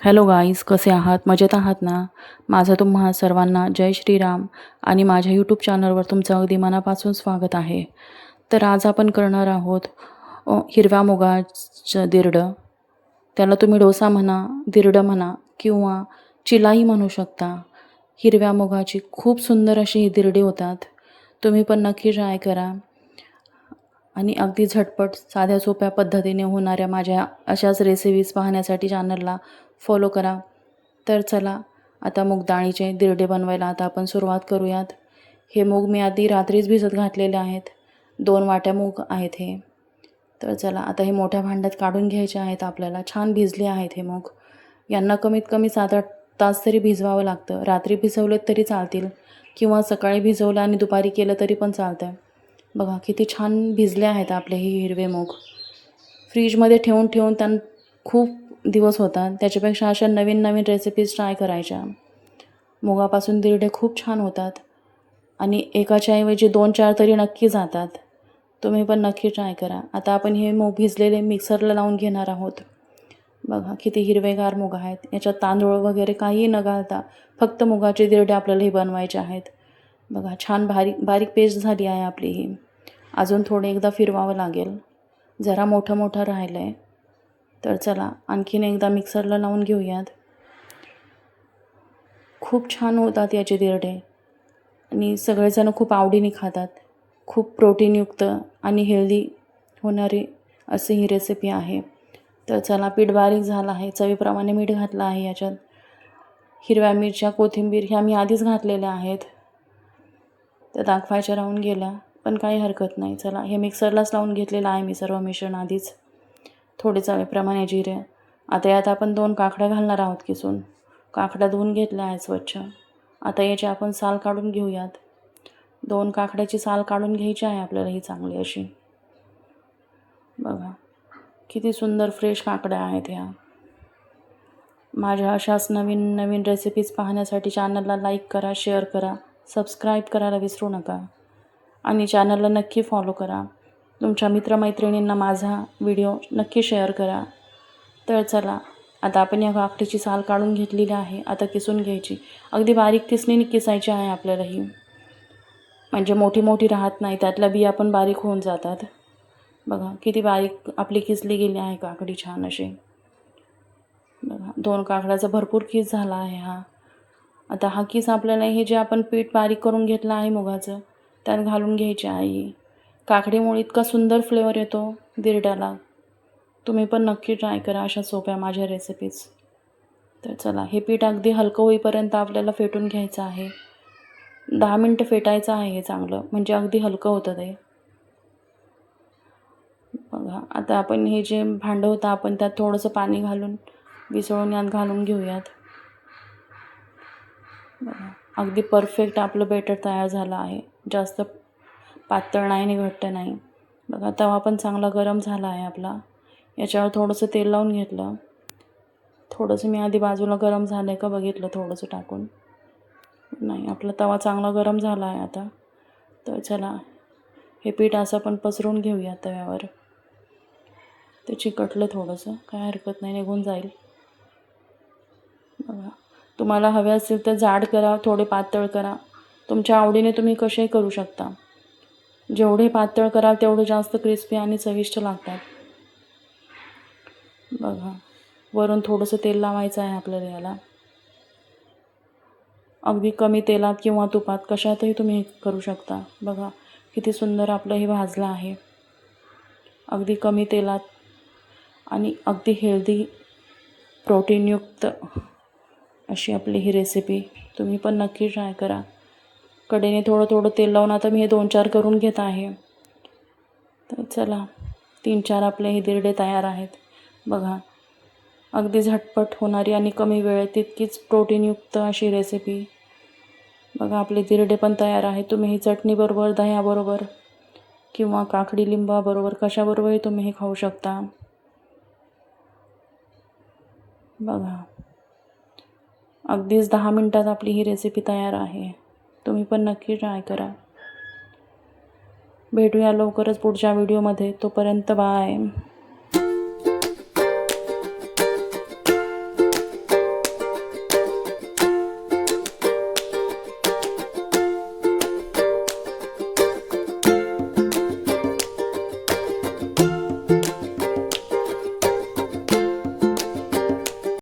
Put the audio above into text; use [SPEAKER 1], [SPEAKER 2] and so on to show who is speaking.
[SPEAKER 1] Hello guys, कसे आहात? मजेत आहात ना? माझं तुम्हा सर्वांना जय श्रीराम आणि माझ्या यूट्यूब चॅनलवर तुमचं अगदी मनापासून स्वागत आहे. तर आज आपण करणार आहोत हिरव्या मुगाचं दिरडं. त्याला तुम्ही डोसा म्हणा, दिरडं म्हणा किंवा चिलाई म्हणू शकता. हिरव्या मुगाची खूप सुंदर अशी ही दिरडी होतात. तुम्ही पण नक्की ट्राय करा. आणि अगदी झटपट साध्या सोप्या पद्धतीने होणाऱ्या माझ्या अशाच रेसिपीज पाहण्यासाठी चॅनलला फॉलो करा. तर चला आता मूग डाळीचे दिरडे बनवायला आता आपण सुरुवात करूयात. हे मूग मी आधी रात्रीच भिजत घातलेले आहेत. 2 वाट्या मूग आहेत हे. तर चला आता हे मोठ्या भांड्यात काढून घ्यायचे आहेत आपल्याला. छान भिजले आहेत हे मूग. यांना कमीत कमी 7-8 तास तरी भिजवावं लागतं. रात्री भिजवलेत तरी चालतील किंवा सकाळी भिजवलं आणि दुपारी केलं तरी पण चालतं. बघा किती छान भिजले आहेत आपले हे हिरवे मूग. फ्रीजमध्ये ठेवून ठेवून त्यांना खूप दिवस होतात. त्याच्यापेक्षा अशा नवीन नवीन रेसिपीज ट्राय करायच्या. मुगापासून दिरडे खूप छान होतात आणि एकाच्या ऐवजी 2-4 तरी नक्की जातात. तुम्ही पण नक्की ट्राय करा. आता आपण हे मूग भिजलेले मिक्सरला लावून घेणार आहोत. बघा किती हिरवेगार मूग आहेत. याच्यात तांदूळ वगैरे काही न घालता फक्त मुगाचे दिरडे आपल्याला हे बनवायचे आहेत. बघा छान बारीक पेस्ट झाली आहे आपली ही. अजून थोडे एकदा फिरवावं लागेल. जरा मोठं मोठं राहिलं आहे. तर चला आणखीन एकदा मिक्सरला लावून घेऊयात. खूप छान होतात याचे दिरडे आणि सगळेजण खूप आवडीने खातात. खूप प्रोटीनयुक्त आणि हेल्दी होणारी अशी ही रेसिपी आहे. तर चला पीठ बारीक झालं आहे. चवीप्रमाणे मीठ घातलं आहे याच्यात. हिरव्या मिरच्या, कोथिंबीर ह्या मी आधीच घातलेल्या आहेत. त्या दाखवायच्या राहून गेल्या पण काही हरकत नाही. चला हे मिक्सरलाच लावून घेतलेलं आहे मी सर्व मिश्रण आधीच. थोडे चवीप्रमाणे जिरे. आता यात आपण 2 काकड्या घालणार आहोत किसून. काकड्या धुवून घेतल्या आहेत स्वच्छ. आता याची आपण साल काढून घेऊयात. 2 काकड्याची साल काढून घ्यायची आहे आपल्याला ही चांगली अशी. बघा किती सुंदर फ्रेश काकड्या आहेत ह्या. माझ्या अशाच नवीन नवीन रेसिपीज पाहण्यासाठी चॅनलला लाईक करा, शेअर करा, सबस्क्राईब करायला विसरू नका आणि चॅनलला नक्की फॉलो करा. तुमच्या मित्रमैत्रिणींना माझा व्हिडिओ नक्की शेअर करा. तर चला आता आपण या काकडीची साल काढून घेतलेली आहे. आता किसून घ्यायची. अगदी बारीक किसणीने किसायची आहे आपल्याला ही. म्हणजे मोठी मोठी राहत नाही. त्यातल्या बिया पण बारीक होऊन जातात. बघा किती बारीक आपली किसली गेली आहे काकडी छान अशी. बघा 2 काकड्याचा भरपूर किस झाला आहे हा. आता हा किस आपल्याला हे जे आपण पीठ बारीक करून घेतलं आहे मुगाचं त्यात घालून घ्यायचे आहे. काकडीमुळे इतका सुंदर फ्लेवर येतो दिरड्याला. तुम्ही पण नक्की ट्राय करा अशा सोप्या माझ्या रेसिपीज. तर चला हे पीठ अगदी हलकं होईपर्यंत आपल्याला फेटून घ्यायचं आहे. 10 मिनटं फेटायचं आहे हे चांगलं, म्हणजे अगदी हलकं होतं ते. बघा आता आपण हे जे भांडं होतं आपण त्यात थोडंसं पाणी घालून विसळून यात घालून घेऊयात. बघा अगदी परफेक्ट आपलं बेटर तयार झालं आहे. जास्त पातळ नाही आणि घट्ट नाही. बघा तवा पण चांगला गरम झाला आहे आपला. याच्यावर थोडंसं तेल लावून घेतलं. थोडंसं मी आधी बाजूला गरम झालं आहे का बघितलं थोडंसं टाकून. नाही आपला तवा चांगला गरम झाला आहे आता. तर चला हे पीठ असं आपण पसरून घेऊया तव्यावर. ते चिकटलं थोडंसं, काय हरकत नाही, निघून जाईल. बघा तुम्हाला हवे असेल तर जाड करा, थोडे पातळ करा. तुमच्या आवडीने तुम्ही कसेही करू शकता. जेवढे पातळ कराल तेवढे जास्त क्रिस्पी आणि चविष्ट लागतात. बघा वरून थोडंसं तेल लावायचं आहे आपल्याला याला. अगदी कमी तेलात किंवा तुपात कशातही तुम्ही करू शकता. बघा किती सुंदर आपलं हे भाजलं आहे. अगदी कमी तेलात आणि अगदी हेल्दी प्रोटीनयुक्त अशी आपली ही रेसिपी. तुम्ही पण नक्की ट्राय करा. कढईने थोडं थोडं तेल लावून आता मी हे 2-4 करून घेत आहे. तर चला 3-4 आपले हे दिरडे तयार आहेत. बघा अगदी झटपट होणारी आणि कमी वेळेत तितकीच प्रोटीनयुक्त अशी रेसिपी. बघा आपले दिरडे पण तयार आहेत. तुम्ही ही चटणीबरोबर, दह्याबरोबर किंवा काकडी लिंबाबरोबर कशाबरोबरही तुम्ही हे खाऊ शकता. बघा अगदीच 10 मिनटात आपली ही रेसिपी तयार आहे. तुम्ही पण नक्की ट्राय करा. भेटूया लवकरच पुढच्या व्हिडिओमध्ये. तोपर्यंत बाय.